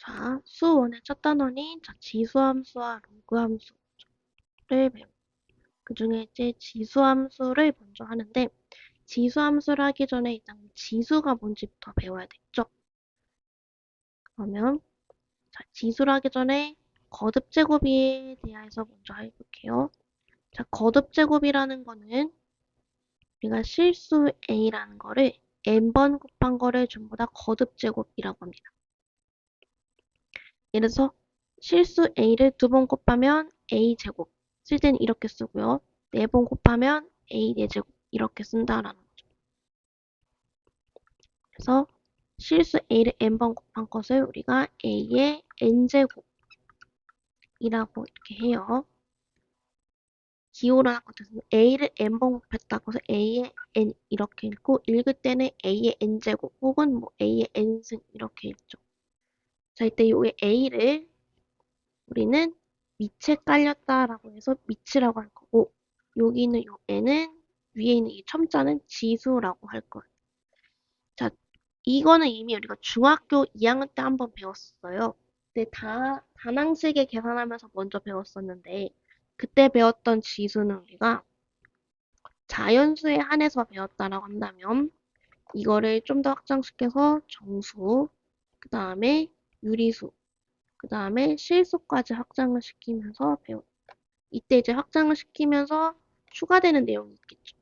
자, 수1의 첫 단원인 지수함수와 로그함수를 배웁니다. 그 중에 이제 지수함수를 먼저 하는데, 지수함수를 하기 전에 일단 지수가 뭔지부터 배워야 되겠죠? 그러면, 자, 지수를 하기 전에 거듭제곱에 대해서 먼저 해볼게요. 자, 거듭제곱이라는 거는 우리가 실수 a라는 거를 n번 곱한 거를 전부 다 거듭제곱이라고 합니다. 예를 들어서 실수 a를 두 번 곱하면 a제곱 쓸 때는 이렇게 쓰고요. 네 번 곱하면 a 4제곱 이렇게 쓴다라는 거죠. 그래서 실수 a를 n번 곱한 것을 우리가 a의 n제곱이라고 이렇게 해요. 기호를 하거든요. a를 n번 곱했다고 해서 a의 n 이렇게 읽고 읽을 때는 a의 n제곱 혹은 뭐 a의 n승 이렇게 읽죠. 자, 이때 이 a를 우리는 밑에 깔렸다라고 해서 밑이라고 할 거고, 여기 있는 요 n은 위에 있는 이 첨자는 지수라고 할 거예요. 자, 이거는 이미 우리가 중학교 2학년 때 한번 배웠어요. 근데 다항식에 계산하면서 먼저 배웠었는데, 그때 배웠던 지수는 우리가 자연수에 한해서 배웠다라고 한다면, 이거를 좀 더 확장시켜서 정수, 그 다음에 유리수, 그 다음에 실수까지 확장을 시키면서 배웠다. 이때 이제 확장을 시키면서 추가되는 내용이 있겠죠.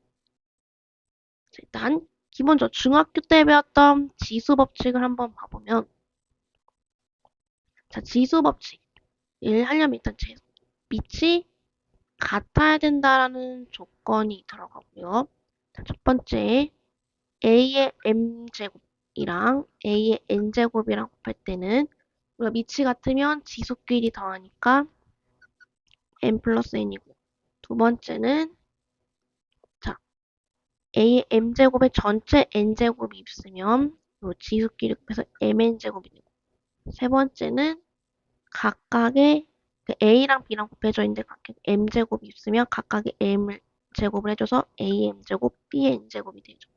자, 일단 기본적으로 중학교 때 배웠던 지수 법칙을 한번 봐보면, 자, 지수 법칙을 하려면 일단 밑이 같아야 된다라는 조건이 들어가고요. 자, 첫 번째 a의 m제곱이랑 a의 n제곱이랑 곱할 때는 우리가 밑이 같으면 지수끼리 더하니까 n 플러스 n이고, 두 번째는 자 a의 m제곱에 전체 n제곱이 있으면 요 지수끼리 곱해서 mn제곱이 되고, 세 번째는 각각의 a랑 b랑 곱해져 있는데 각각 m제곱이 있으면 각각의 m을 제곱을 해줘서 am제곱, bn제곱이 되죠.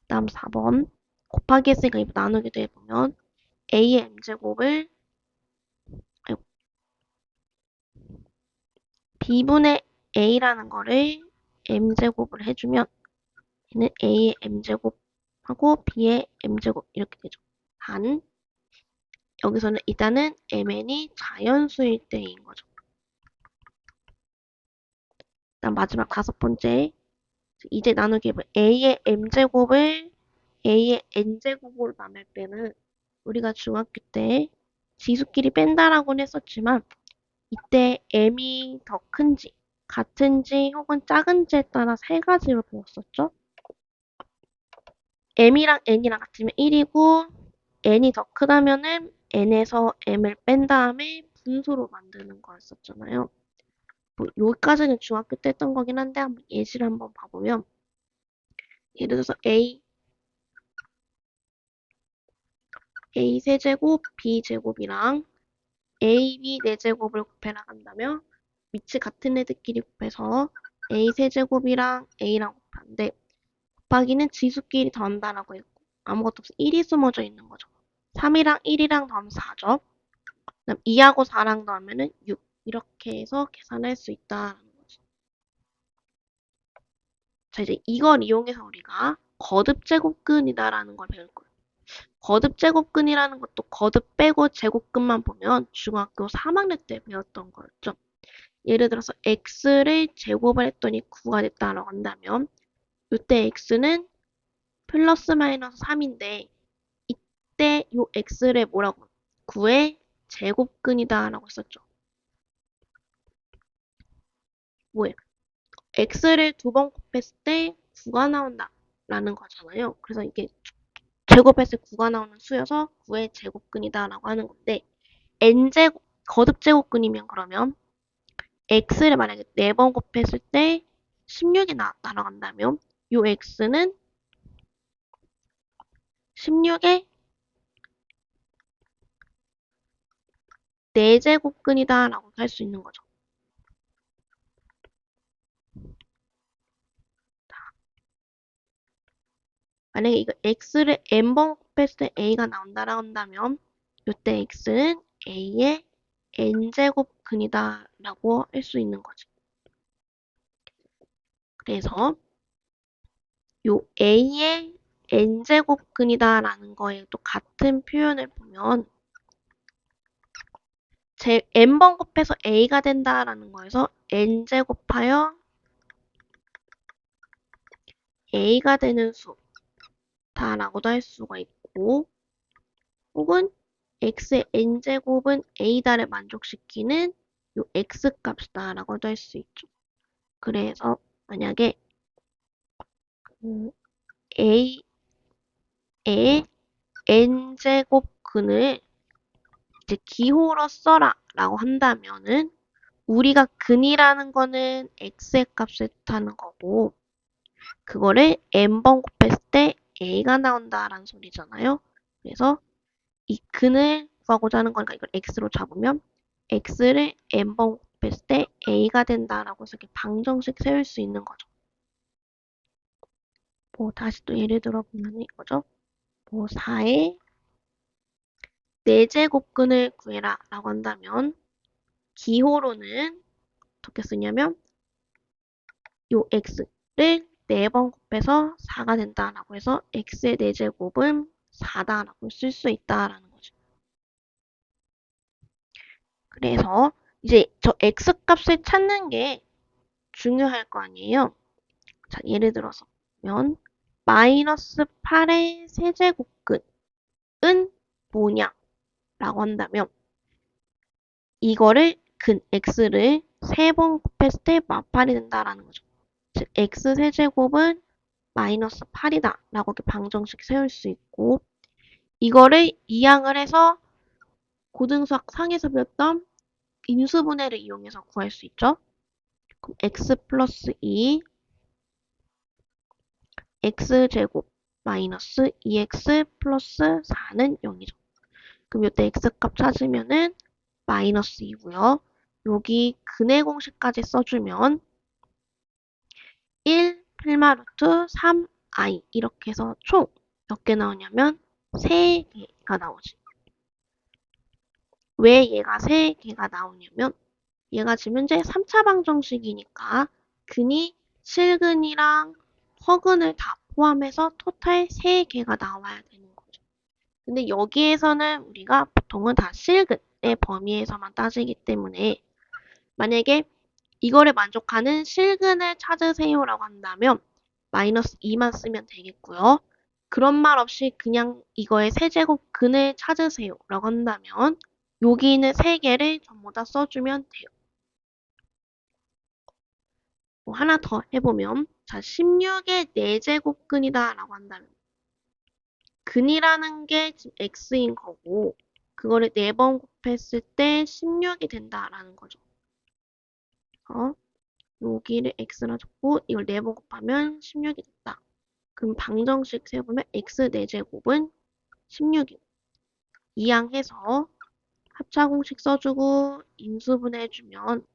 다음 4번 곱하기 했으니까 이거 나누기도 해보면 a의 m제곱을 b분의 a라는 거를 m제곱을 해주면 얘는 a의 m제곱하고 b의 m제곱 이렇게 되죠. 단 여기서는 일단은 mn이 자연수일 때인 거죠. 일단 마지막 다섯 번째 이제 나누기 해보면 a의 m제곱을 a의 n제곱으로 나눌 때는 우리가 중학교 때 지수끼리 뺀다라고는 했었지만 이때 m이 더 큰지 같은지 혹은 작은지에 따라 세 가지로 배웠었죠. m이랑 n이랑 같으면 1이고 n이 더 크다면은 n에서 m을 뺀 다음에 분수로 만드는 거였었잖아요. 뭐 여기까지는 중학교 때 했던 거긴 한데 한번 예시를 한번 봐보면 예를 들어서 a 세제곱 b 제곱이랑 a, b 4제곱을 곱해라 한다면 밑이 같은 애들끼리 곱해서 a 세제곱이랑 a랑 곱하는데 곱하기는 지수끼리 더한다라고 했고 아무것도 없어 1이 숨어져 있는 거죠. 3이랑 1이랑 더하면 4죠. 그다음 2하고 4랑 더하면은 6 이렇게 해서 계산할 수 있다라는 거지. 자 이제 이걸 이용해서 우리가 거듭제곱근이다라는 걸 배울 거예요. 거듭제곱근이라는 것도 거듭 빼고 제곱근만 보면 중학교 3학년 때 배웠던 거였죠. 예를 들어서 x를 제곱을 했더니 9가 됐다라고 한다면 이때 x는 플러스 마이너스 3인데 이때 요 x를 뭐라고 9의 제곱근이다 라고 했었죠. 뭐예요? x를 두 번 곱했을 때 9가 나온다 라는 거잖아요. 그래서 이게 제곱했을 때 9가 나오는 수여서 9의 제곱근이다 라고 하는 건데 n제곱 거듭제곱근이면 그러면 x를 만약에 4번 곱했을 때 16이 나왔다라고 한다면 요 x는 16의 4제곱근이다 라고 할 수 있는 거죠. 만약에 이거 x를 n번 곱했을 때 a가 나온다라고 한다면 요때 x는 a의 n제곱근이다 라고 할 수 있는 거지. 그래서 요 a의 n제곱근이다 라는 거에 또 같은 표현을 보면 n번 곱해서 a가 된다라는 거에서 n제곱하여 a가 되는 수다라고도 할 수가 있고, 혹은 x의 n제곱은 a다를 만족시키는 요 x값이다라고도 할 수 있죠. 그래서 만약에 a의 n제곱근을 이제 기호로 써라 라고 한다면은 우리가 근이라는 거는 x의 값을 뜻하는 거고, 그거를 n번 곱했을 때 a가 나온다라는 소리잖아요. 그래서 이 근을 구하고자 하는 거니까 이걸 x로 잡으면 x를 n번 곱했을 때 a가 된다라고 해서 이렇게 방정식 세울 수 있는 거죠. 뭐 다시 또 예를 들어 보면 이거죠. 뭐 4의 4제곱근을 구해라 라고 한다면 기호로는 어떻게 쓰냐면 요 x를 4번 곱해서 4가 된다라고 해서 x의 4제곱은 4다라고 쓸 수 있다라는 거죠. 그래서 이제 저 x값을 찾는 게 중요할 거 아니에요. 자, 예를 들어서 면 마이너스 8의 세제곱근은 뭐냐 라고 한다면 이거를 근 x를 3번 곱했을 때 마팔이 된다라는 거죠. 즉 x 세제곱은 마이너스 8이다 라고 이렇게 방정식 세울 수 있고, 이거를 이항을 해서 고등수학 상에서 배웠던 인수분해를 이용해서 구할 수 있죠. 그럼 x 플러스 2 x제곱 마이너스 2x 플러스 4는 0이죠. 그럼 이때 x값 찾으면은 마이너스 2고요. 여기 근의 공식까지 써주면 1 필마루트 3i 이렇게 해서 총 몇 개 나오냐면 3개가 나오지. 왜 얘가 3개가 나오냐면 얘가 지금 현재 3차 방정식이니까 근이 실근이랑 허근을 다 포함해서 토탈 3개가 나와야 되는 거죠. 근데 여기에서는 우리가 보통은 다 실근의 범위에서만 따지기 때문에 만약에 이거를 만족하는 실근을 찾으세요라고 한다면 마이너스 2만 쓰면 되겠고요. 그런 말 없이 그냥 이거의 세제곱 근을 찾으세요라고 한다면 여기 있는 3개를 전부 다 써주면 돼요. 뭐 하나 더 해보면 자 16의 4제곱근이다 라고 한다면 근이라는 게 지금 x인 거고 그거를 4번 곱했을 때 16이 된다라는 거죠. 여기를 x라 적고 이걸 4번 곱하면 16이 됐다. 그럼 방정식 세보면 x 4제곱은 16이고 이항해서 합차공식 써주고 인수분해해주면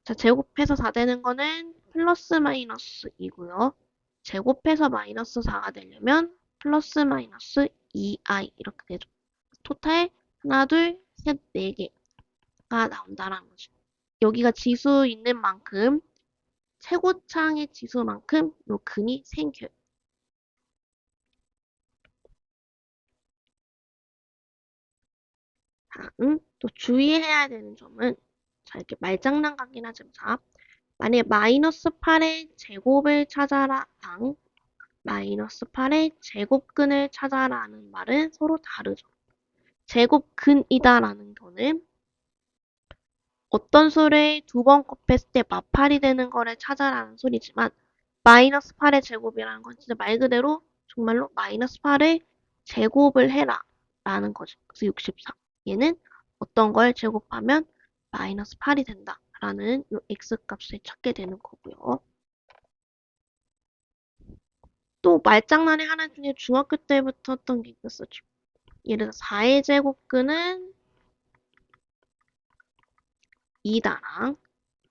자 제곱해서 4 되는 거는 플러스 마이너스 2고요. 제곱해서 마이너스 4가 되려면 플러스 마이너스 2i 이렇게 되죠. 토탈 하나, 둘, 셋, 4개가 나온다라는 거죠. 여기가 지수 있는 만큼 최고창의 지수만큼 요 근이 생겨요. 다음 또 주의해야 되는 점은 자 이렇게 말장난 같긴 하지만 자 만약에 마이너스 8의 제곱을 찾아라 랑 마이너스 8의 제곱근을 찾아라는 말은 서로 다르죠. 제곱근이다라는 거는 어떤 수를 2번 곱했을 때 마팔이 되는 거를 찾아라는 소리지만 마이너스 8의 제곱이라는 건 진짜 말 그대로 정말로 마이너스 8의 제곱을 해라 라는 거죠. 그래서 64. 얘는 어떤 걸 제곱하면 마이너스 8이 된다 라는 이 x값을 찾게 되는 거고요. 또 말장난의 하나 중에 중학교 때부터 했던 게 있었죠. 예를 들어 4의 제곱근은 2다랑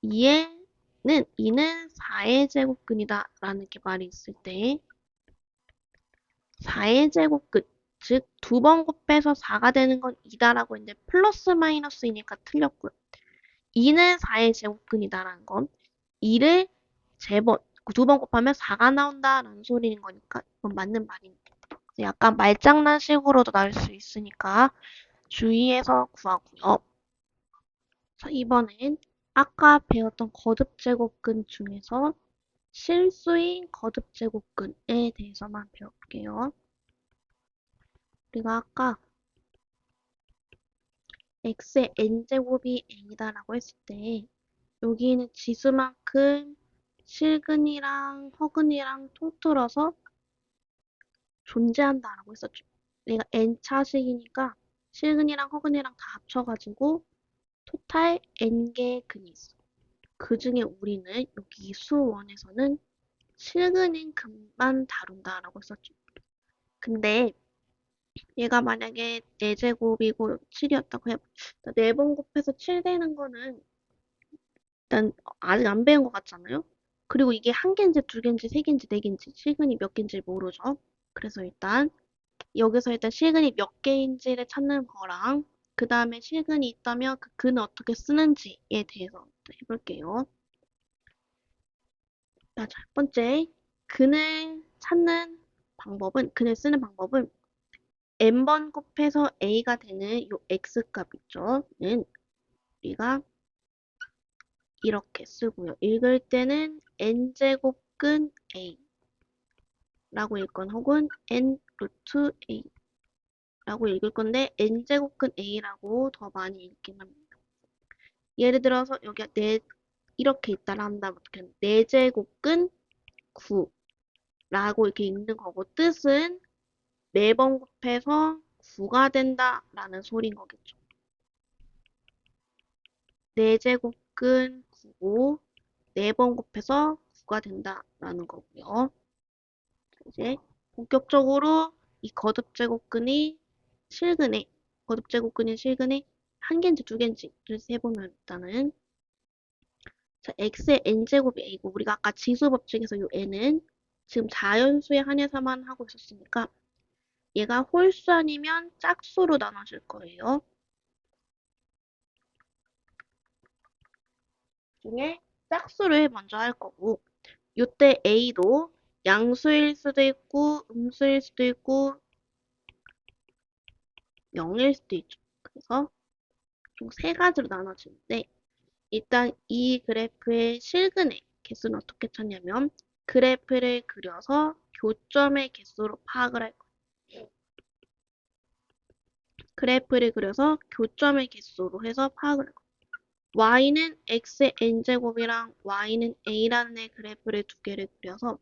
2는 4의 제곱근이다 라는 이렇게 말이 있을 때 4의 제곱 끝. 즉, 두 번 곱해서 4가 되는 건 2다라고 했는데, 플러스 마이너스이니까 틀렸고요. 2는 4의 제곱근이다라는 건 2를 두 번 곱하면 4가 나온다라는 소리인 거니까 이건 맞는 말입니다. 약간 말장난식으로도 나올 수 있으니까 주의해서 구하고요. 자, 이번엔 아까 배웠던 거듭제곱근 중에서 실수인 거듭제곱근에 대해서만 배울게요. 우리가 아까 x의 n제곱이 n이다라고 했을 때 여기는 지수만큼 실근이랑 허근이랑 통틀어서 존재한다라고 했었죠. 내가 n차식이니까 실근이랑 허근이랑 다 합쳐가지고 토탈 n개의 근이 있어. 그 중에 우리는 여기 수원에서는 실근인 근만 다룬다라고 했었죠. 근데 얘가 만약에 4제곱이고 7이었다고 해봐. 4번 곱해서 7 되는 거는 일단 아직 안 배운 것 같잖아요? 그리고 이게 한 개인지 두 개인지 세 개인지 네 개인지 실근이 몇 개인지 모르죠? 그래서 일단 여기서 일단 실근이 몇 개인지를 찾는 거랑 그 다음에 실근이 있다면 그 근을 어떻게 쓰는지에 대해서 해볼게요. 자, 첫 번째, 근을 쓰는 방법은 n번 곱해서 a가 되는 요 x값 있죠? 는 우리가 이렇게 쓰고요. 읽을 때는 n제곱근 a 라고 읽건 혹은 n 루트 a 라고 읽을 건데 n제곱근 a라고 더 많이 읽긴 합니다. 예를 들어서 여기가 이렇게 있다라 한다면 어떻게 하면 4제곱근 9 라고 이렇게 읽는 거고 뜻은 4번 곱해서 9가 된다 라는 소리인 거겠죠. 4제곱근 9고 4번 곱해서 9가 된다 라는 거고요. 이제 본격적으로 이 거듭제곱근인 실근에 한 개인지 두 개인지를 세보면 일단은 자, x의 n제곱이 a고 우리가 아까 지수 법칙에서 요 n은 지금 자연수에 한해서만 하고 있었으니까 얘가 홀수 아니면 짝수로 나눠질 거예요. 중에 짝수를 먼저 할 거고 요때 a도 양수일 수도 있고 음수일 수도 있고 0일 수도 있죠. 그래서 총 세 가지로 나눠지는데 일단 이 그래프의 실근의 개수는 어떻게 찾냐면 그래프를 그려서 교점의 개수로 파악을 할 거예요. 그래프를 그려서 교점의 개수로 해서 파악을 할 거예요. y는 x의 n제곱이랑 y는 a라는 애 그래프를 두 개를 그려서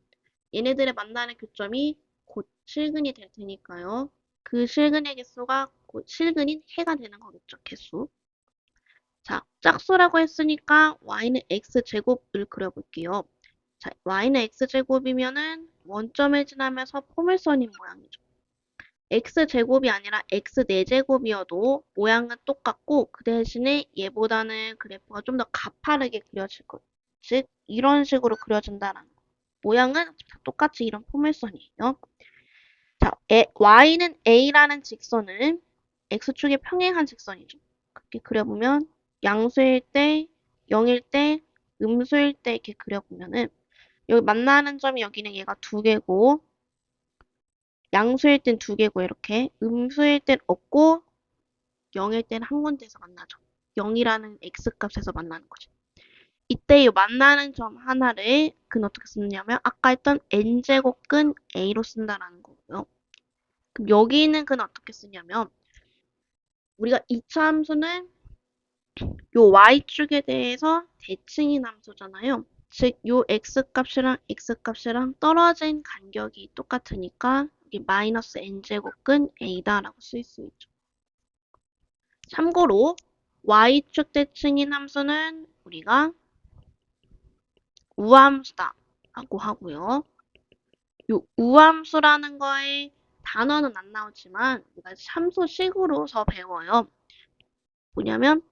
얘네들의 만나는 교점이 곧 실근이 될 테니까요. 그 실근의 개수가 곧 실근인 해가 되는 거겠죠, 개수. 자, 짝수라고 했으니까 y는 x제곱을 그려볼게요. 자, y는 x제곱이면은 원점을 지나면서 포물선인 모양이죠. x제곱이 아니라 x4제곱이어도 모양은 똑같고 그 대신에 얘보다는 그래프가 좀 더 가파르게 그려질 거예요. 즉, 이런 식으로 그려진다는 거. 모양은 똑같이 이런 포물선이에요. 자, y는 a라는 직선은 x축에 평행한 직선이죠. 그렇게 그려보면 양수일 때, 0일 때, 음수일 때 이렇게 그려보면은 여기 만나는 점이 여기는 얘가 두 개고 양수일 땐 두 개고 이렇게 음수일 땐 없고 0일 땐 한 군데에서 만나죠. 0이라는 x값에서 만나는 거죠. 이때 이 만나는 점 하나를 어떻게 쓰느냐면 아까 했던 n제곱근 a로 쓴다라는 거고요. 그럼 여기 있는 어떻게 쓰냐면 우리가 2차 함수는 요 y축에 대해서 대칭인 함수잖아요. 즉, 요 x값이랑 x값이랑 떨어진 간격이 똑같으니까 여기 마이너스 n제곱근 a다라고 쓸 수 있죠. 참고로 y축 대칭인 함수는 우리가 우함수다 라고 하고요. 요 우함수라는 거에 단어는 안 나오지만 우리가 함수식으로서 배워요. 뭐냐면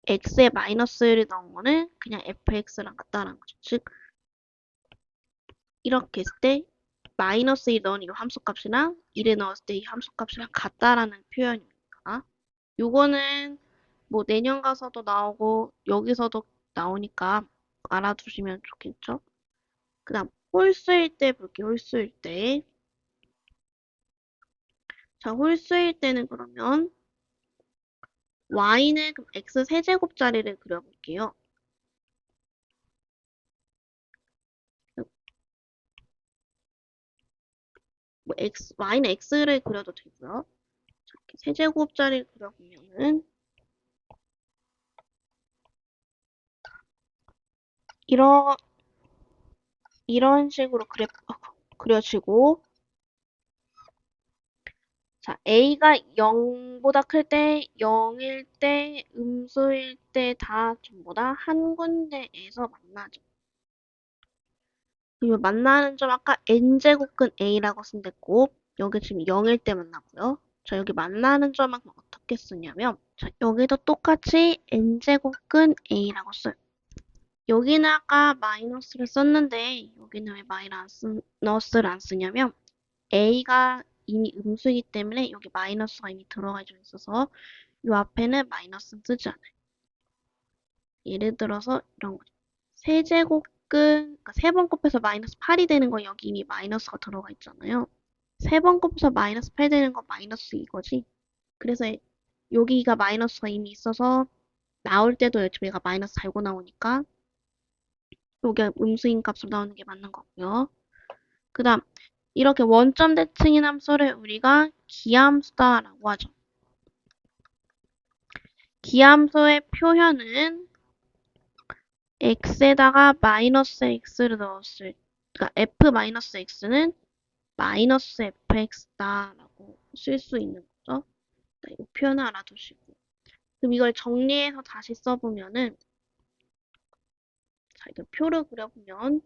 x에 마이너스 1이 나온 거는 그냥 fx랑 같다라는 거죠. 즉 이렇게 했을 때 마이너스 1 넣은 이 함수값이랑 1을 넣었을 때 이 함수값이랑 같다라는 표현입니다. 요거는 뭐 내년 가서도 나오고 여기서도 나오니까 알아두시면 좋겠죠? 그 다음 홀수일 때 볼게요. 홀수일 때. 자, 홀수일 때는 그러면 y는 그럼 x 세제곱자리를 그려볼게요. 뭐 y는 x를 그려도 되고요. 이렇게 세제곱자리를 그려보면은 이런 식으로 그려지고, 자, a가 0보다 클 때, 0일 때, 음수일 때 다 전부 다 한 군데에서 만나죠. 그리고 만나는 점 아까 n제곱근 a라고 쓴댔고, 여기 지금 0일 때 만나고요. 자, 여기 만나는 점은 어떻게 쓰냐면, 자, 여기도 똑같이 n제곱근 a라고 써요. 여기는 아까 마이너스를 썼는데, 여기는 왜 마이너스를 안 쓰냐면, a가 이미 음수이기 때문에 여기 마이너스가 이미 들어가 있어서 이 앞에는 마이너스 쓰지 않아요. 예를 들어서 이런 거죠. 세제곱근, 그러니까 3번 곱해서 마이너스 8이 되는 거 여기 이미 마이너스가 들어가 있잖아요. 3번 곱해서 마이너스 8 되는 거 마이너스 이거지. 그래서 여기가 마이너스가 이미 있어서 나올 때도 얘가 마이너스 달고 나오니까 여기 음수인 값으로 나오는 게 맞는 거고요. 그 다음 이렇게 원점 대칭인 함수를 우리가 기함수다라고 하죠. 기함수의 표현은 x에다가 마이너스 x를 넣었을, 그러니까 f-x는 마이너스 fx다라고 쓸 수 있는 거죠. 이 표현을 알아두시고. 그럼 이걸 정리해서 다시 써보면은, 자, 이거 표를 그려보면,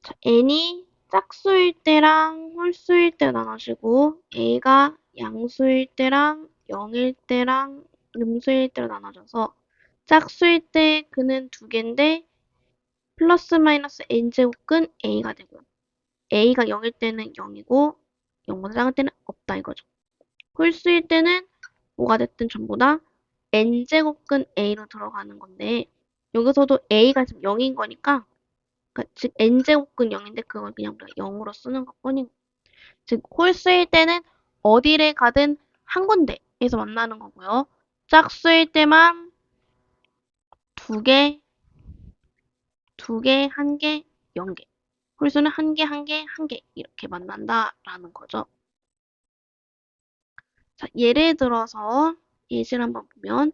자, n이 짝수일 때랑 홀수일 때 나눠지고, a가 양수일 때랑 0일 때랑 음수일 때로 나눠져서, 짝수일 때 그는 2개인데, 플러스 마이너스 n제곱근 a가 되고요. a가 0일 때는 0이고 0보다 작을 때는 없다 이거죠. 홀수일 때는 뭐가 됐든 전부 다 n제곱근 a로 들어가는 건데 여기서도 a가 지금 0인 거니까 그러니까 즉 n제곱근 0인데 그걸 그냥 우리가 0으로 쓰는 것뿐인 거예요. 즉 홀수일 때는 어디를 가든 한 군데에서 만나는 거고요. 짝수일 때만 두 개, 두 개, 한 개, 0개. 홀수는 한 개, 한 개, 한 개 이렇게 만난다라는 거죠. 자, 예를 들어서 예시를 한번 보면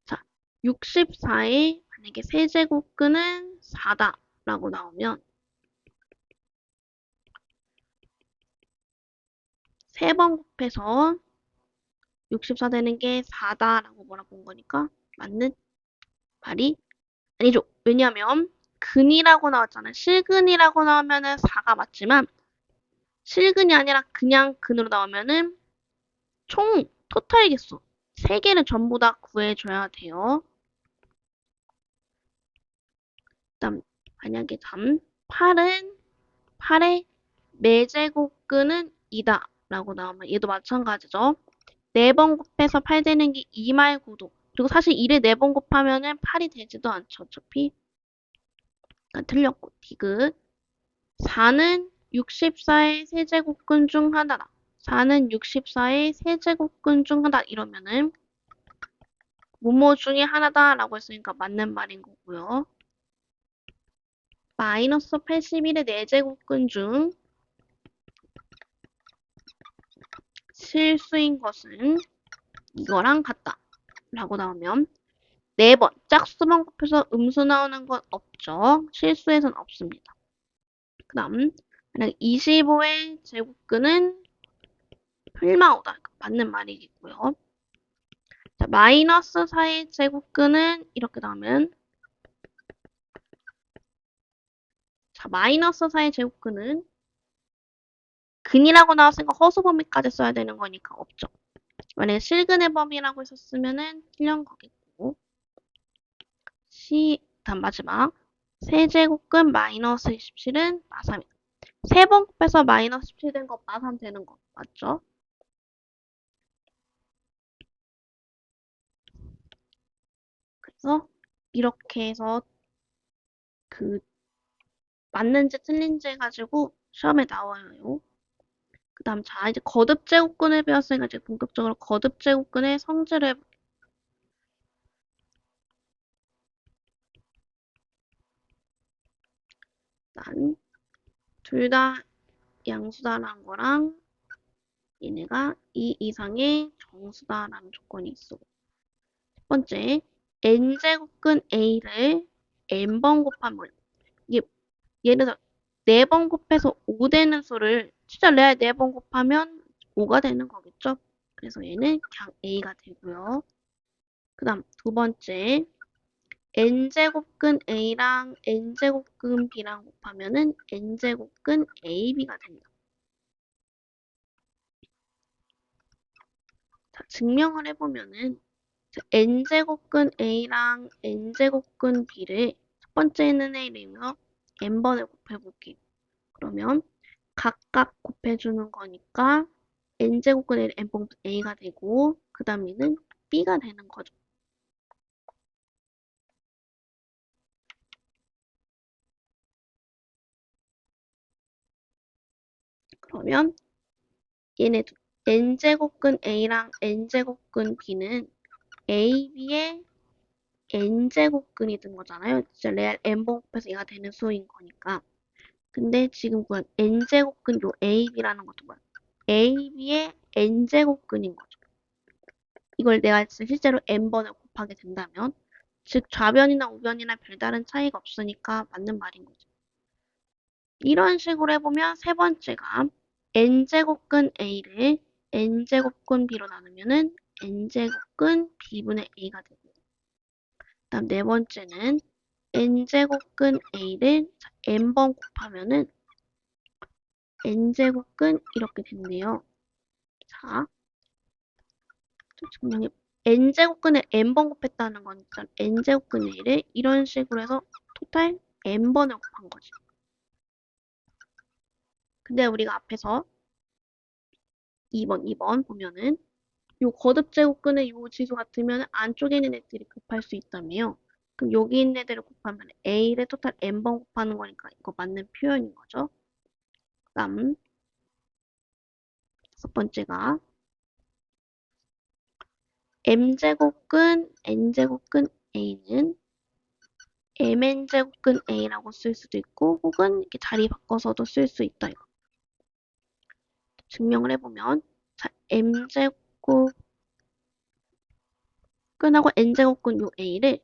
자, 64에 만약에 세제곱근은 4다라고 나오면 세 번 곱해서 64 되는 게 4다라고 뭐라고 본 거니까 맞는 말이 아니죠. 왜냐면 근이라고 나왔잖아요. 실근이라고 나오면은 4가 맞지만 실근이 아니라 그냥 근으로 나오면은 총 토탈 개수 3개를 전부 다 구해줘야 돼요. 그다음 만약에 8의 4제곱근은 2다 라고 나오면 얘도 마찬가지죠. 4번 곱해서 8 되는 게 2 말고도 그리고 사실 1을 4번 곱하면은 8이 되지도 않죠. 어차피 그러니까 틀렸고 디귿 4는 64의 세제곱근 중 하나다. 4는 64의 세제곱근 중 하나 이러면은 뭐뭐 중에 하나다 라고 했으니까 맞는 말인 거고요. 마이너스 81의 4제곱근 중 실수인 것은 이거랑 같다 라고 나오면 4번 짝수만 곱해서 음수 나오는 건 없죠. 실수에선 없습니다. 그 다음 만약 25의 제곱근은 풀마오다 맞는 말이겠고요. 자, 마이너스 4의 제곱근은 이렇게 나오면 자, 마이너스 4의 제곱근은 근이라고 나왔으니까 허수 범위까지 써야 되는 거니까 없죠. 만약에 실근의 범위라고 했었으면은 틀린 거겠고. 다음 마지막. 세제곱근 마이너스 27은 마삼이다. 세 번 곱해서 마이너스 17 된 거 마삼 되는 거 맞죠? 그래서 이렇게 해서 그 맞는지 틀린지 해가지고 시험에 나와요. 그 다음 자 이제 거듭제곱근을 배웠으니까 이제 본격적으로 거듭제곱근의 성질을 일단 둘 다 양수다라는 거랑 얘네가 2 이상의 정수다라는 조건이 있어. 첫 번째, n제곱근 a를 n번 곱하면 이게 예를 들어 4번 곱해서 5 되는 수를 진짜 레알 4번 곱하면 5가 되는 거겠죠? 그래서 얘는 그냥 a가 되고요. 그 다음 두 번째, n제곱근 a랑 n제곱근 b랑 곱하면은 n제곱근 ab가 된다. 자, 증명을 해보면은 n제곱근 a랑 n제곱근 b를 첫 번째는 a이며 n번을 곱해볼게요. 그러면 각각 곱해주는 거니까 n제곱근 a n번 a가 되고 그 다음 얘는 b가 되는 거죠. 그러면 얘네도 n제곱근 a랑 n제곱근 b는 ab의 n제곱근이 된 거잖아요. 진짜 레알 n번 곱해서 얘가 되는 수인 거니까. 근데 지금 구한 n제곱근 요 ab라는 것도 뭐야? ab의 n제곱근인 거죠. 이걸 내가 실제로 n번을 곱하게 된다면 즉 좌변이나 우변이나 별다른 차이가 없으니까 맞는 말인 거죠. 이런 식으로 해보면 세 번째가 n제곱근 a를 n제곱근 b로 나누면은 n제곱근 b분의 a가 되고 다음 네 번째는 n제곱근 a를 n번 곱하면은 n제곱근 이렇게 됐네요. 자, 또 증명해. n제곱근을 n번 곱했다는 거니까 n제곱근 a를 이런 식으로 해서 토탈 n번을 곱한 거지. 근데 우리가 앞에서 2번 보면은 요 거듭제곱근의 요 지수 같으면 안쪽에 있는 애들이 곱할 수 있다며요. 그럼 여기 있는 애들을 곱하면 a를 토탈 n번 곱하는 거니까 이거 맞는 표현인 거죠. 다음 첫 번째가 m제곱근 n제곱근 a는 mn제곱근 a라고 쓸 수도 있고 혹은 이렇게 자리 바꿔서도 쓸 수 있다. 증명을 해보면 자 m제곱근하고 n제곱근 요 a를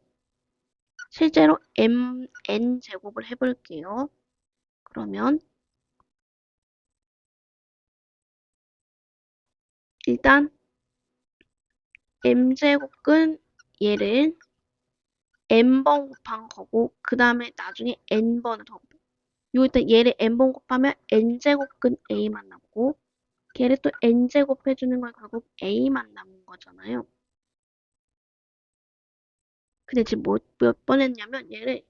실제로 n제곱을 해볼게요. 그러면 일단 m제곱근 얘를 n번 곱한 거고 그 다음에 나중에 n번을 더 곱해. 요 일단 얘를 n번 곱하면 n제곱근 a만 남고 걔를 또 n제곱 해주는 건 결국 a만 남은 거잖아요. 근데 지금 몇 번 했냐면 얘를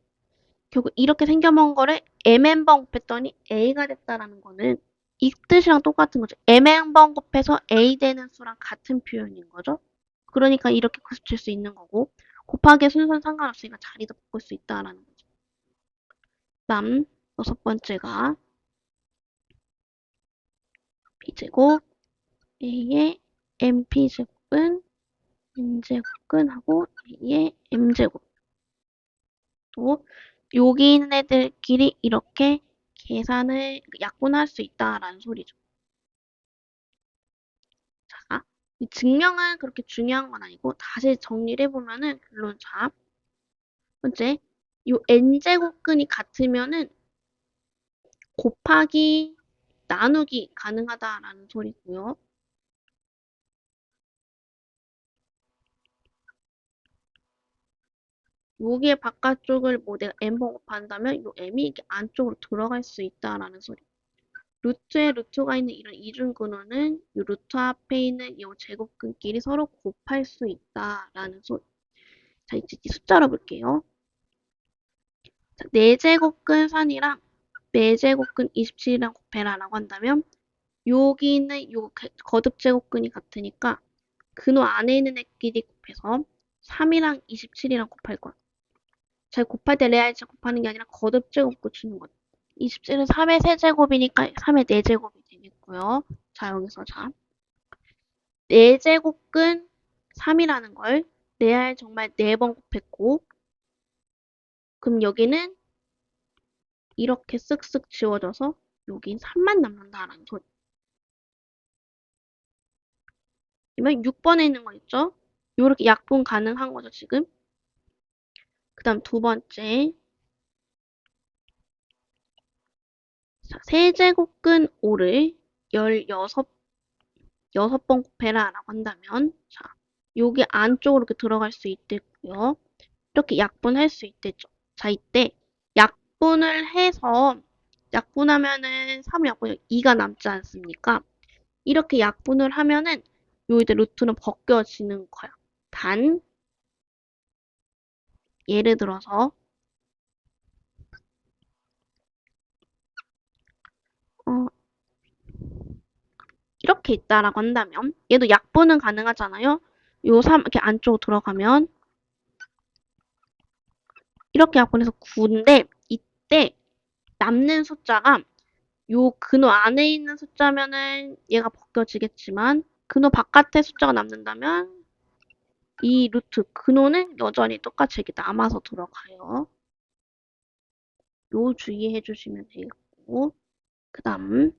결국 이렇게 생겨먹은 거를 mn번 곱했더니 a가 됐다라는 거는 이 뜻이랑 똑같은 거죠. mn번 곱해서 a 되는 수랑 같은 표현인 거죠. 그러니까 이렇게 붙일 수 있는 거고 곱하기 순서는 상관없으니까 자리도 바꿀 수 있다라는 거죠. 다음 여섯 번째가 b제곱 a의 mp제곱은 n제곱근하고 a의 m제곱 또 여기 있는 애들끼리 이렇게 계산을 약분할 수 있다라는 소리죠. 자, 이 증명은 그렇게 중요한 건 아니고 다시 정리를 해보면은 결론 자, 번째, 요 n제곱근이 같으면은 곱하기 나누기 가능하다라는 소리고요. 여기에 바깥쪽을 뭐 내가 m번 곱한다면 요 m이 이렇게 안쪽으로 들어갈 수 있다라는 소리. 루트에 루트가 있는 이런 이중근호는 이 루트 앞에 있는 이 제곱근끼리 서로 곱할 수 있다라는 소리. 자, 이제 숫자로 볼게요. 자, 4제곱근 3이랑 4제곱근 27이랑 곱해라라고 한다면 여기 있는 요 거듭 제곱근이 같으니까 근호 안에 있는 애끼리 곱해서 3이랑 27이랑 곱할 거야. 잘 곱할 때 레알제 곱하는 게 아니라 거듭 제곱 고치는 거야. 27은 3의 세제곱이니까 3의 4제곱이 되겠고요. 자, 여기서 자 4제곱근 3이라는 걸 레알 정말 4번 곱했고 그럼 여기는 이렇게 쓱쓱 지워져서 여긴 3만 남는다라는 소리. 그러면 6번에 있는 거 있죠? 요렇게 약분 가능한 거죠, 지금. 그 다음 두 번째. 자, 세제곱근 5를 16번 곱해라 라고 한다면, 자, 여기 안쪽으로 이렇게 들어갈 수 있겠고요. 이렇게 약분할 수 있겠죠. 자, 이때 약분을 해서, 약분하면은 3 약분이 2가 남지 않습니까? 이렇게 약분을 하면은 요 이제 루트는 벗겨지는 거야. 단, 예를 들어서, 어, 이렇게 있다라고 한다면 얘도 약분은 가능하잖아요. 요 3 이렇게 안쪽으로 들어가면 이렇게 약분해서 9인데 이때 남는 숫자가 요 근호 안에 있는 숫자면은 얘가 벗겨지겠지만 근호 바깥의 숫자가 남는다면 이 루트 근호는 여전히 똑같이 이렇게 남아서 들어가요. 요 주의해 주시면 되겠고 그 다음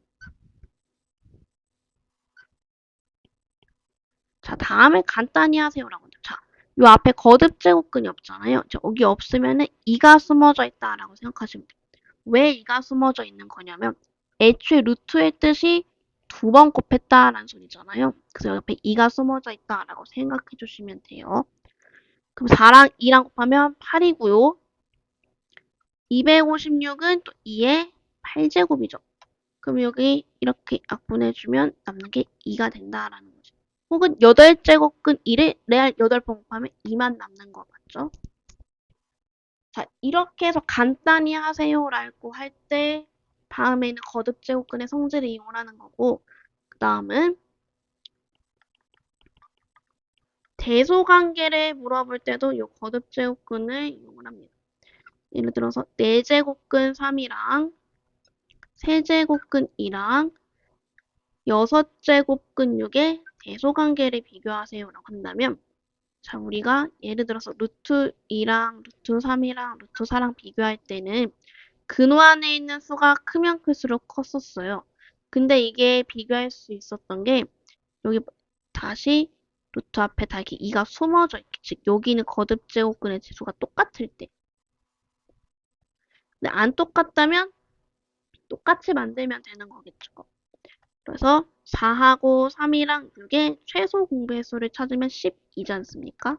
자 다음에 간단히 하세요라고 자 요 앞에 거듭 제곱근이 없잖아요. 여기 없으면은 2가 숨어져 있다라고 생각하시면 돼요. 왜 2가 숨어져 있는 거냐면 애초에 루트의 뜻이 2번 곱했다라는 소리잖아요. 그래서 옆에 2가 숨어져 있다라고 생각해 주시면 돼요. 그럼 4랑 2랑 곱하면 8이고요. 256은 또 2의 8제곱이죠. 그럼 여기 이렇게 약분해주면 남는 게 2가 된다라는 거죠. 혹은 8제곱근 1을 레알 8번 곱하면 2만 남는 거 맞죠? 자, 이렇게 해서 간단히 하세요라고 할 때 다음에는 거듭 제곱근의 성질을 이용하는 거고 그 다음은 대소관계를 물어볼 때도 이 거듭 제곱근을 이용을 합니다. 예를 들어서 4제곱근 3이랑 세제곱근 2랑 6제곱근 6의 대소관계를 비교하세요라고 한다면 자, 우리가 예를 들어서 루트 2랑 루트 3이랑 루트 4랑 비교할 때는 근호 안에 있는 수가 크면 클수록 컸었어요. 근데 이게 비교할 수 있었던 게 여기 다시 루트 앞에 다 이렇게 2가 숨어져 있게 즉 여기는 거듭 제곱근의 지수가 똑같을 때 근데 안 똑같다면 똑같이 만들면 되는 거겠죠. 그래서 4하고 3이랑 6의 최소 공배수를 찾으면 12지 않습니까?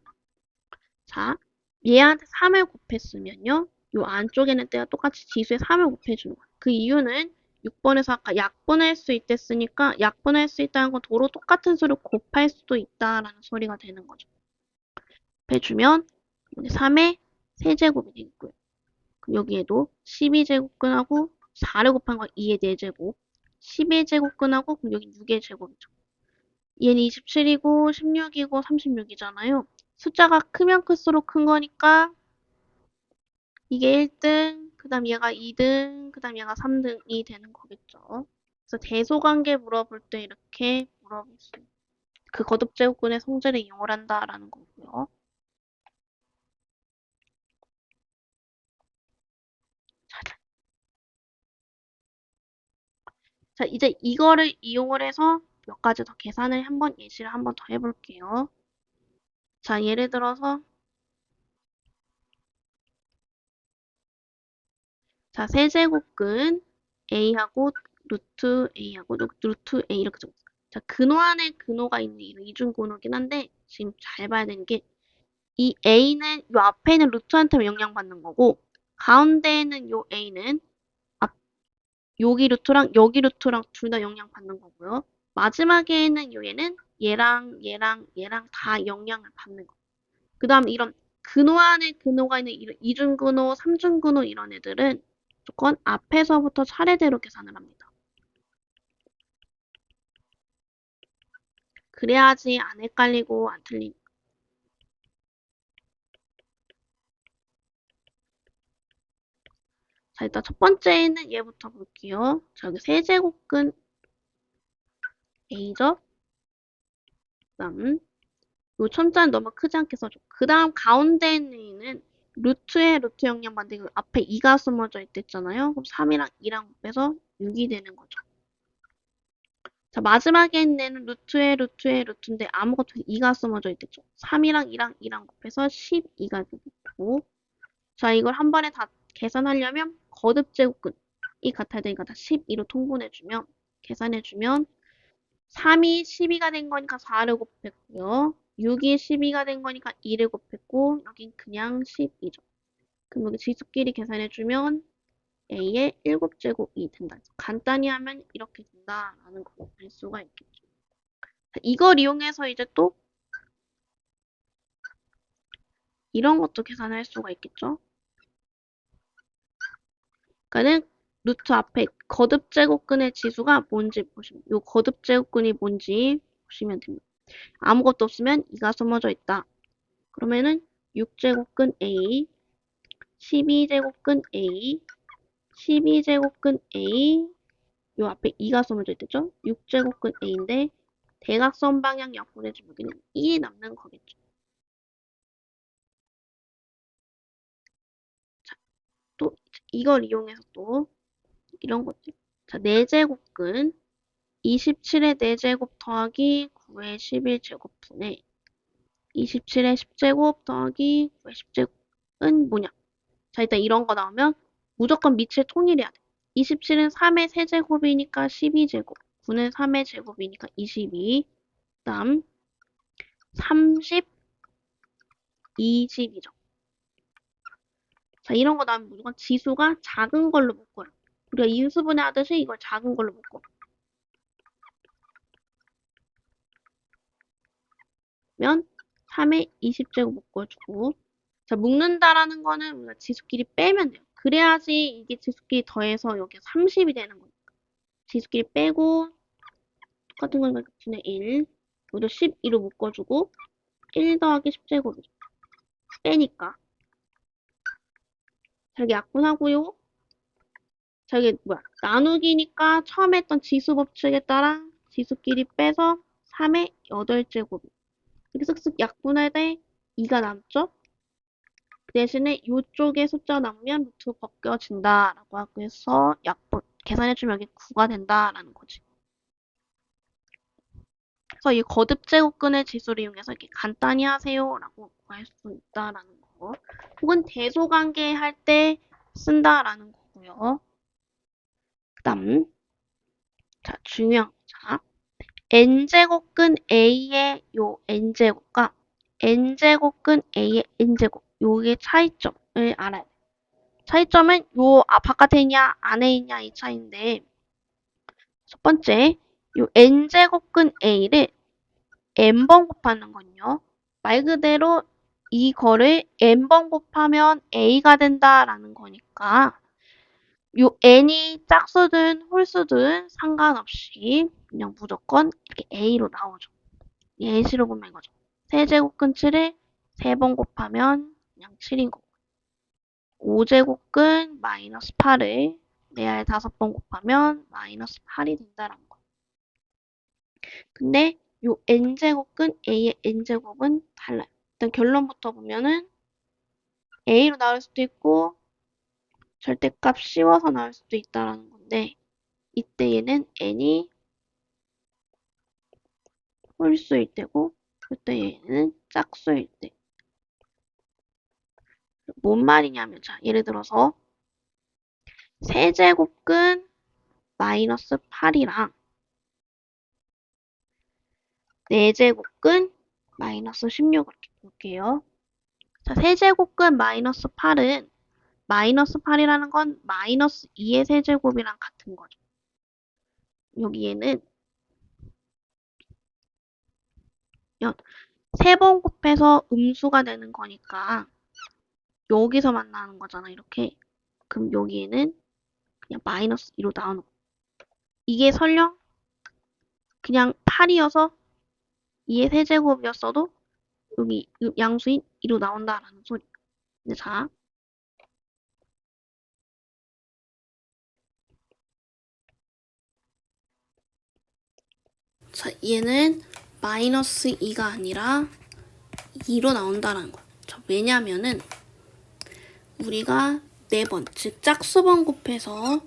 자, 얘한테 3을 곱했으면요. 요 안쪽에는 때가 똑같이 지수에 3을 곱해주는 거야. 그 이유는 6번에서 아까 약분할 수 있댔으니까 약분할 수 있다는 건 도로 똑같은 수를 곱할 수도 있다라는 소리가 되는 거죠. 곱해주면 3의 세제곱이 되겠고요. 그럼 여기에도 12제곱근하고 4를 곱한 거 2의 4제곱 11제곱근하고 그럼 여기 6의 제곱이죠. 얘는 27이고 16이고 36이잖아요. 숫자가 크면 클수록 큰 거니까 이게 1등, 그 다음 얘가 2등, 그 다음 얘가 3등이 되는 거겠죠. 그래서 대소관계 물어볼 때 이렇게 물어볼 수 있어요. 그 거듭제곱근의 성질을 이용을 한다라는 거고요. 자, 이제 이거를 이용을 해서 몇 가지 더 계산을 한번 예시를 한번 더 해볼게요. 자, 예를 들어서 자, 세제곱근 A하고 루트 A하고 루트 A 이렇게 적었어요. 자, 근호 안에 근호가 있는 이중근호긴 한데 지금 잘 봐야 되는 게 이 A는 요 앞에 있는 루트한테만 영향받는 거고 가운데 있는 요 A는 여기 루트랑 여기 루트랑 둘 다 영향 받는 거고요. 마지막에 있는 얘는 얘랑 다 영향을 받는 거. 그 다음 이런 근호 안에 근호가 있는 이중근호, 삼중근호 이런 애들은 무조건 앞에서부터 차례대로 계산을 합니다. 그래야지 안 헷갈리고 안 틀리니까. 자, 일단 첫 번째는 얘부터 볼게요. 자, 여기 세제곱근 A죠? 그 다음 요 천자는 너무 크지 않게 써줘. 그 다음 가운데 있는 A는 루트에 루트 영향 받는데 그 앞에 2가 숨어져 있댔잖아요. 그럼 3이랑 2랑 곱해서 6이 되는 거죠. 자, 마지막에 있는 애는 루트에 루트인데 아무것도 2가 숨어져 있댔죠. 3이랑 2랑 곱해서 12가 되고 자, 이걸 한 번에 다 계산하려면 거듭 제곱근이 같아야 되니까 다 12로 통분해주면 계산해주면 3이 12가 된 거니까 4를 곱했고요. 6이 12가 된 거니까 2를 곱했고 여긴 그냥 12죠. 그럼 여기 지수끼리 계산해주면 A의 7제곱이 된다. 간단히 하면 이렇게 된다라는 걸 알 수가 있겠죠. 이걸 이용해서 이제 또 이런 것도 계산할 수가 있겠죠. 그러니까는 루트 앞에 거듭 제곱근의 지수가 뭔지 보시면 요 거듭 제곱근이 뭔지 보시면 됩니다. 아무것도 없으면 2가 숨어져 있다. 그러면은 6제곱근 A, 12제곱근 A, 12제곱근 A, 요 앞에 2가 숨어져 있죠? 6제곱근 A인데 대각선 방향 약분해주면 여기는 2이 남는 거겠죠. 자, 또 이걸 이용해서 또 이런 것들. 자, 4제곱근 27의 4제곱 더하기 9의 11제곱분의 27의 10제곱 더하기 9의 10제곱은 뭐냐? 자, 일단 이런 거 나오면 무조건 밑을 통일해야 돼. 27은 3의 세제곱이니까 12제곱, 9는 3의 제곱이니까 22, 그다음 30, 20이죠. 자, 이런 거 나오면 무조건 지수가 작은 걸로 묶어요. 우리가 인수분해 하듯이 이걸 작은 걸로 묶어. 면 3의 20제곱 묶어주고 자, 묶는다라는 거는 우리가 지수끼리 빼면 돼요. 그래야지 이게 지수끼리 더해서 여기 30이 되는 거니까. 지수끼리 빼고 똑같은 거니까 분의 1 여기도 12로 묶어주고 1 더하기 10제곱이죠. 빼니까 자, 여기 약분하고요. 자, 여기 뭐야 나누기니까 처음에 했던 지수 법칙에 따라 지수끼리 빼서 3의 8제곱 이렇게 쓱쓱 약분할 때 2가 남죠? 그 대신에 이쪽에 숫자 남으면 루트 벗겨진다라고 하고 해서 약분 계산해주면 여기 9가 된다라는 거지. 그래서 이 거듭 제곱근의 지수를 이용해서 이렇게 간단히 하세요라고 구할 수 있다라는 거. 혹은 대소관계 할 때 쓴다라는 거고요. 그다음 자 중요한 자 n제곱근 a의 요 n제곱과 n제곱근 a의 n제곱 요게 차이점을 알아야 돼. 차이점은 요 바깥에 있냐 안에 있냐 이 차이인데 첫 번째 요 n제곱근 a를 n번 곱하는 건요. 말 그대로 이거를 n번 곱하면 a가 된다라는 거니까 요 n이 짝수든 홀수든 상관없이 그냥 무조건 이렇게 a로 나오죠. 예시로 보면 이거죠. 세제곱근 7을 3번 곱하면 그냥 7인 거고 5제곱근 마이너스 8을 4알 5번 곱하면 마이너스 8이 된다는 거. 근데 요 n제곱근 a의 n제곱은 달라요. 일단 결론부터 보면은 a로 나올 수도 있고 절대값 씌워서 나올 수도 있다라는 건데 이때 얘는 n이 홀수일 때고 그때 얘는 짝수일 때. 뭔 말이냐면 자 예를 들어서 세제곱근 마이너스 8이랑 4제곱근 마이너스 16을 볼게요. 자, 세제곱근 마이너스 8은 마이너스 8이라는 건 마이너스 2의 세제곱이랑 같은 거죠. 여기에는 3번 곱해서 음수가 되는 거니까 여기서 만나는 거잖아, 이렇게. 그럼 여기에는 그냥 마이너스 2로 나오는 거. 이게 설령 그냥 8이어서 2의 세제곱이었어도 여기 양수인 2로 나온다라는 소리. 근데 자, 얘는 마이너스 2가 아니라 2로 나온다라는 거야. 자, 왜냐면은 우리가 4번, 즉 짝수번 곱해서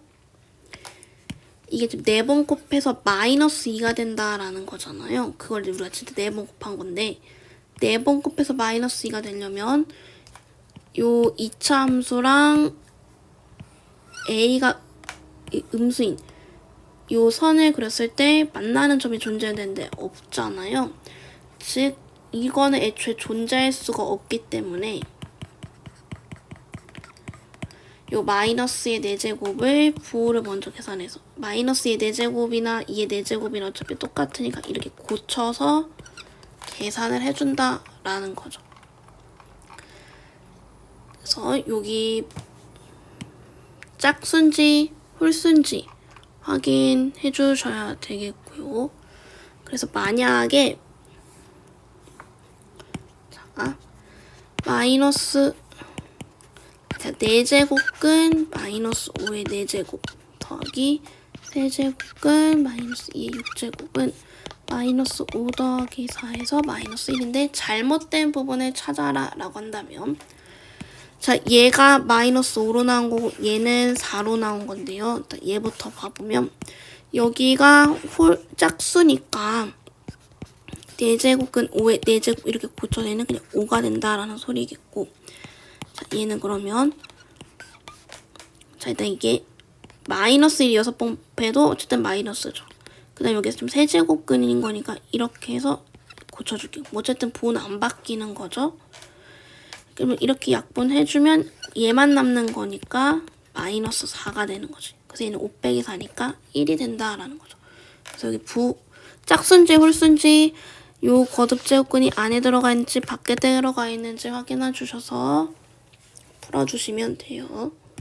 이게 지금 4번 곱해서 마이너스 2가 된다라는 거잖아요. 그걸 우리가 진짜 4번 곱한 건데 4번 곱해서 마이너스 2가 되려면 요 2차 함수랑 a가 음수인 요 선을 그렸을 때 만나는 점이 존재되는데 없잖아요. 즉 이거는 애초에 존재할 수가 없기 때문에 요 마이너스의 4제곱을 부호를 먼저 계산해서 마이너스의 4제곱이나 2의 4제곱이나 어차피 똑같으니까 이렇게 고쳐서 계산을 해준다라는 거죠. 그래서 여기 짝수인지 홀수인지 확인해 주셔야 되겠고요. 그래서 만약에 마이너스 4제곱근 마이너스 5의 4제곱 더하기 세제곱근 마이너스 2의 6제곱은 마이너스 5 더하기 4에서 마이너스 1인데 잘못된 부분을 찾아라 라고 한다면 자, 얘가 마이너스 5로 나온 거고 얘는 4로 나온 건데요. 일단 얘부터 봐보면 여기가 짝수니까 4제곱은 5에 4제곱 이렇게 고쳐내는 그냥 5가 된다라는 소리겠고 자, 얘는 그러면 자, 일단 이게 마이너스 1이 6번 빼도 어쨌든 마이너스죠. 그 다음에 여기서 좀 세제곱근인 거니까 이렇게 해서 고쳐줄게요. 어쨌든 부호는 안 바뀌는 거죠. 그러면 이렇게 약분해주면 얘만 남는 거니까 마이너스 4가 되는 거지. 그래서 얘는 5 빼기 4니까 1이 된다라는 거죠. 그래서 여기 짝수인지 홀수인지 요 거듭제곱근이 안에 들어가 있는지 밖에 들어가 있는지 확인해 주셔서 풀어주시면 돼요.